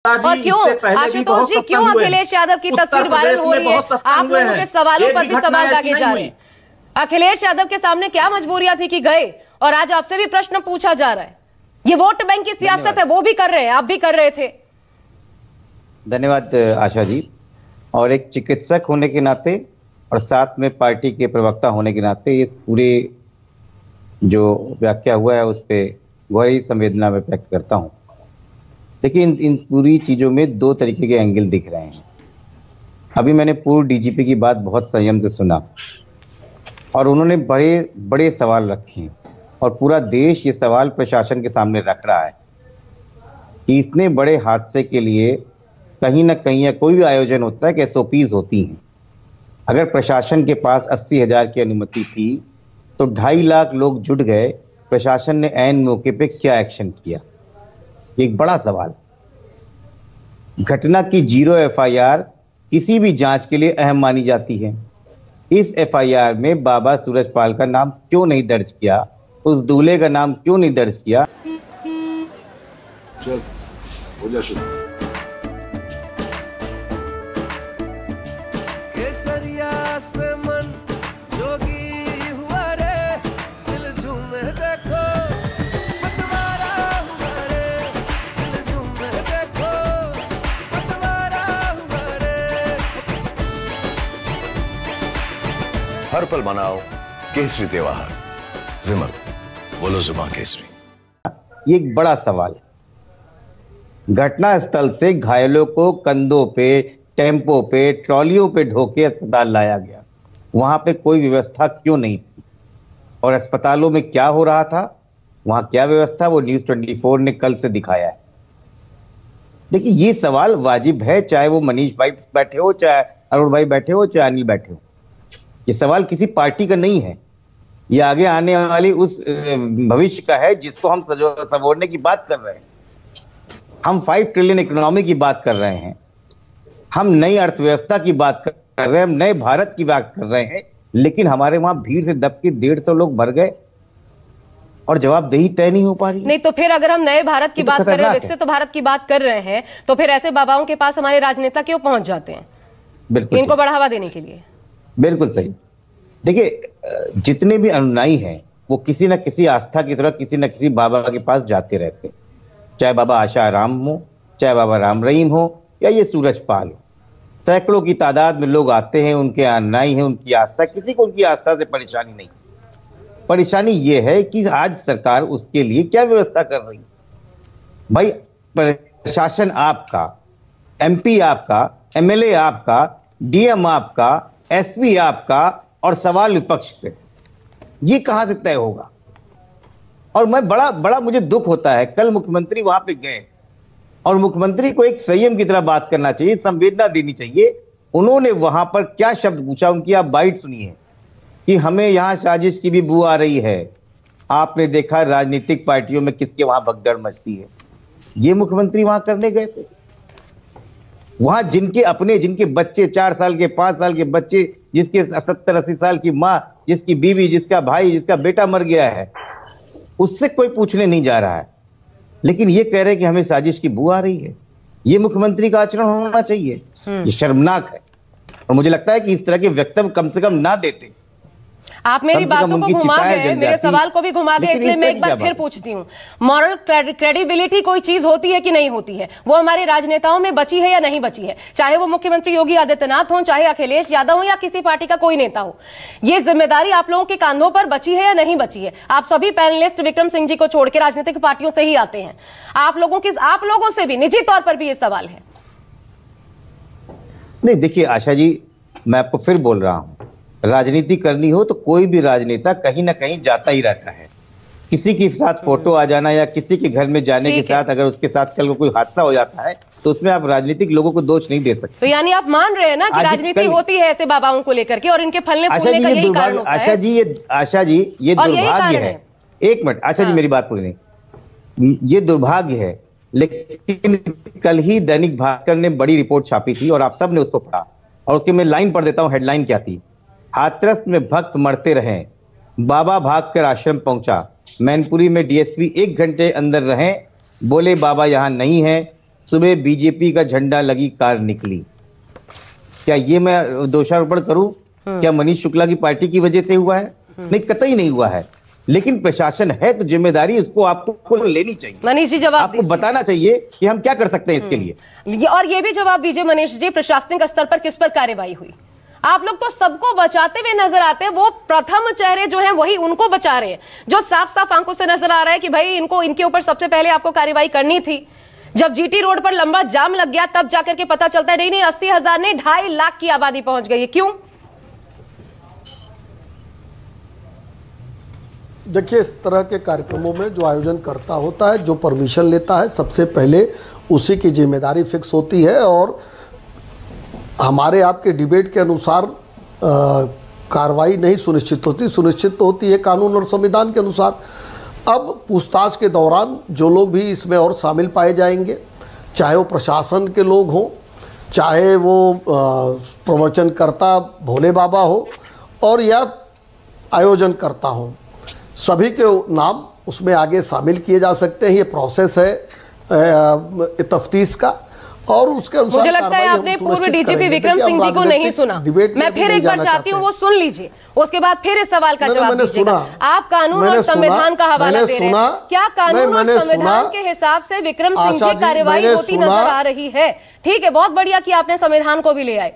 और क्यों आशुतोष जी, क्यों अखिलेश यादव की तस्वीर वायरल हो रही है? आप लोगों के सवालों पर भी सवाल दागे जा रहे हैं। अखिलेश यादव के सामने क्या मजबूरियां थी कि गए, और आज आपसे भी प्रश्न पूछा जा रहा है। ये वोट बैंक की सियासत है, वो भी कर रहे हैं, आप भी कर रहे थे। धन्यवाद आशा जी। और एक चिकित्सक होने के नाते और साथ में पार्टी के प्रवक्ता होने के नाते इस पूरे जो व्याख्या हुआ है उस पर गहरी संवेदना में व्यक्त करता हूं। देखिए, इन पूरी चीजों में दो तरीके के एंगल दिख रहे हैं। अभी मैंने पूर्व डीजीपी की बात बहुत संयम से सुना और उन्होंने बड़े बड़े सवाल रखे हैं और पूरा देश ये सवाल प्रशासन के सामने रख रहा है कि इतने बड़े हादसे के लिए कहीं ना कहीं या कोई भी आयोजन होता है कि एसओपीज होती हैं। अगर प्रशासन के पास 80,000 की अनुमति थी तो 2.5 लाख लोग जुट गए, प्रशासन ने ऐन मौके पे क्या एक्शन किया? एक बड़ा सवाल। घटना की 0 एफआईआर किसी भी जांच के लिए अहम मानी जाती है। इस एफआईआर में बाबा सूरजपाल का नाम क्यों नहीं दर्ज किया? उस दूल्हे का नाम क्यों नहीं दर्ज किया? चल, हो जा शुरू। केसरिया से मन जोगी हुआ रे, दिल झूमे देखो पतवारा हुआ रे, दिल झूमे देखो पतवारा हुआ रे। हर पल मनाओ केसरी त्योहार। विमल, बोलो जुबान केसरी। ये एक बड़ा सवाल है। घटना स्थल से घायलों को कंधों पे, टेम्पो पे, ट्रॉलियों पे ढोके अस्पताल लाया गया। वहां पे कोई व्यवस्था क्यों नहीं थी? और अस्पतालों में क्या हो रहा था, वहां क्या व्यवस्था, वो न्यूज़ 24 ने कल से दिखाया है। देखिए, ये सवाल वाजिब है, चाहे वो मनीष भाई बैठे हो, चाहे अरुण भाई बैठे हो, चाहे अनिल बैठे हो। ये सवाल किसी पार्टी का नहीं है, ये आगे आने वाली उस भविष्य का है जिसको हम संजोने की बात कर रहे हैं। हम 5 ट्रिलियन इकोनॉमी की बात कर रहे हैं, हम नई अर्थव्यवस्था की बात कर रहे हैं, हम नए भारत की बात कर रहे हैं, लेकिन हमारे वहां भीड़ से दब के 150 लोग मर गए और जवाबदेही तय नहीं हो पा रही। नहीं तो फिर अगर हम नए भारत की बात कर रहे हैं, विकसित भारत की बात कर रहे हैं, तो फिर ऐसे बाबाओं के पास हमारे राजनेता क्यों पहुंच जाते हैं? बिल्कुल, इनको बढ़ावा देने के लिए। बिल्कुल सही। देखिए, जितने भी अनुयायी हैं वो किसी न किसी आस्था की तरह किसी न किसी बाबा के पास जाते रहते हैं, चाहे बाबा आशाराम हो, चाहे बाबा राम रहीम हो, या ये सूरजपाल हो। सैकड़ों की तादाद में लोग आते हैं, उनके अनुयायी हैं, उनकी आस्था, किसी को उनकी आस्था से परेशानी नहीं। परेशानी ये है कि आज सरकार उसके लिए क्या व्यवस्था कर रही है। भाई, प्रशासन आपका, एमपी आपका, एमएलए आपका, डीएम आपका, एसपी आपका, और सवाल विपक्ष से, ये कहां से तय होगा? और मैं बड़ा मुझे दुख होता है, कल मुख्यमंत्री वहां पे गए और मुख्यमंत्री को एक संयम की तरह बात करना चाहिए, संवेदना देनी चाहिए। उन्होंने वहां पर क्या शब्द पूछा, उनकी आप बाइट सुनिए कि हमें यहां साजिश की भी बू आ रही है। आपने देखा राजनीतिक पार्टियों में किसके वहां भगदड़ मचती है। ये मुख्यमंत्री वहां करने गए थे। वहां जिनके बच्चे 4 साल के, 5 साल के बच्चे, जिसके 70-80 साल की माँ, जिसकी बीवी, जिसका भाई, जिसका बेटा मर गया है, उससे कोई पूछने नहीं जा रहा है, लेकिन ये कह रहे हैं कि हमें साजिश की बू आ रही है। ये मुख्यमंत्री का आचरण होना चाहिए, ये शर्मनाक है। और मुझे लगता है कि इस तरह के वक्तव्य कम से कम ना देते। आप मेरी बातों को घुमा गए, मेरे सवाल को भी घुमा गए, इसलिए मैं एक बार फिर पूछती हूँ, मॉरल क्रेडिबिलिटी कोई चीज होती है कि नहीं होती है? वो हमारे राजनेताओं में बची है या नहीं बची है? चाहे वो मुख्यमंत्री योगी आदित्यनाथ हो, चाहे अखिलेश यादव हो, या किसी पार्टी का कोई नेता हो, ये जिम्मेदारी आप लोगों के कांधों पर बची है या नहीं बची है? आप सभी पैनलिस्ट विक्रम सिंह जी को छोड़ के राजनीतिक पार्टियों से ही आते हैं। आप लोगों से भी निजी तौर पर भी ये सवाल है। नहीं, देखिए आशा जी, मैं आपको फिर बोल रहा हूं, राजनीति करनी हो तो कोई भी राजनेता कहीं ना कहीं जाता ही रहता है। किसी के साथ फोटो आ जाना या किसी के घर में जाने के साथ अगर उसके साथ कल को कोई हादसा हो जाता है तो उसमें आप राजनीतिक लोगों को दोष नहीं दे सकते। तो यानी आप मान रहे हैं ना कि राजनीति होती है ऐसे बाबाओं को लेकर के, और इनके फलने फूलने का यही कारण होता है। आशा जी, ये दुर्भाग्य है। एक मिनट आशा जी, मेरी बात पूरी नहीं। ये दुर्भाग्य है, लेकिन कल ही दैनिक भास्कर ने बड़ी रिपोर्ट छापी थी और आप सब ने उसको पढ़ा, और उसके मैं लाइन पढ़ देता हूं। हेडलाइन क्या थी? हाथरस में भक्त मरते रहे, बाबा भागकर आश्रम पहुंचा। मैनपुरी में डीएसपी 1 घंटे अंदर रहे, बोले बाबा यहां नहीं है। सुबह बीजेपी का झंडा लगी कार निकली। क्या ये मैं दोषारोपण करूं? क्या मनीष शुक्ला की पार्टी की वजह से हुआ है? नहीं, कतई नहीं हुआ है। लेकिन प्रशासन है तो जिम्मेदारी उसको आपको लेनी चाहिए। मनीष जी जवाब आपको बताना चाहिए कि हम क्या कर सकते हैं इसके लिए। और ये भी जवाब दीजिए मनीष जी, प्रशासनिक स्तर पर किस पर कार्रवाई हुई? आप लोग तो सबको बचाते हुए नजर आते हैं, वो प्रथम चेहरे जो हैं वही उनको बचा रहे हैं, जो साफ साफ आंखों से नजर आ रहा है कि भाई इनको, इनके ऊपर सबसे पहले आपको कार्रवाई करनी थी। जब जीटी रोड पर लंबा जाम लग गया तब जाकर के पता चलता है नहीं 80,000 नहीं 2.5 लाख की आबादी पहुंच गई है। क्यों? देखिए, इस तरह के कार्यक्रमों में जो आयोजन करता होता है, जो परमिशन लेता है, सबसे पहले उसी की जिम्मेदारी फिक्स होती है। और हमारे आपके डिबेट के अनुसार कार्रवाई नहीं सुनिश्चित होती, सुनिश्चित तो होती है कानून और संविधान के अनुसार। अब पूछताछ के दौरान जो लोग भी इसमें और शामिल पाए जाएंगे, चाहे वो प्रशासन के लोग हों, चाहे वो प्रवचनकर्ता भोले बाबा हो और या आयोजनकर्ता हो, सभी के नाम उसमें आगे शामिल किए जा सकते हैं। ये प्रोसेस है तफ्तीश का और उसके अनुसार मुझे लगता है आपने पूर्व डीजीपी विक्रम सिंह जी को नहीं सुना। मैं फिर एक बार चाहती हूँ वो सुन लीजिए, उसके बाद फिर इस सवाल का जवाब दीजिएगा। आप कानून और संविधान का हवाला दे रहे हैं, क्या कानून और संविधान के हिसाब से विक्रम सिंह की कार्रवाई होती नजर आ रही है? ठीक है, बहुत बढ़िया कि आपने संविधान को भी ले आए।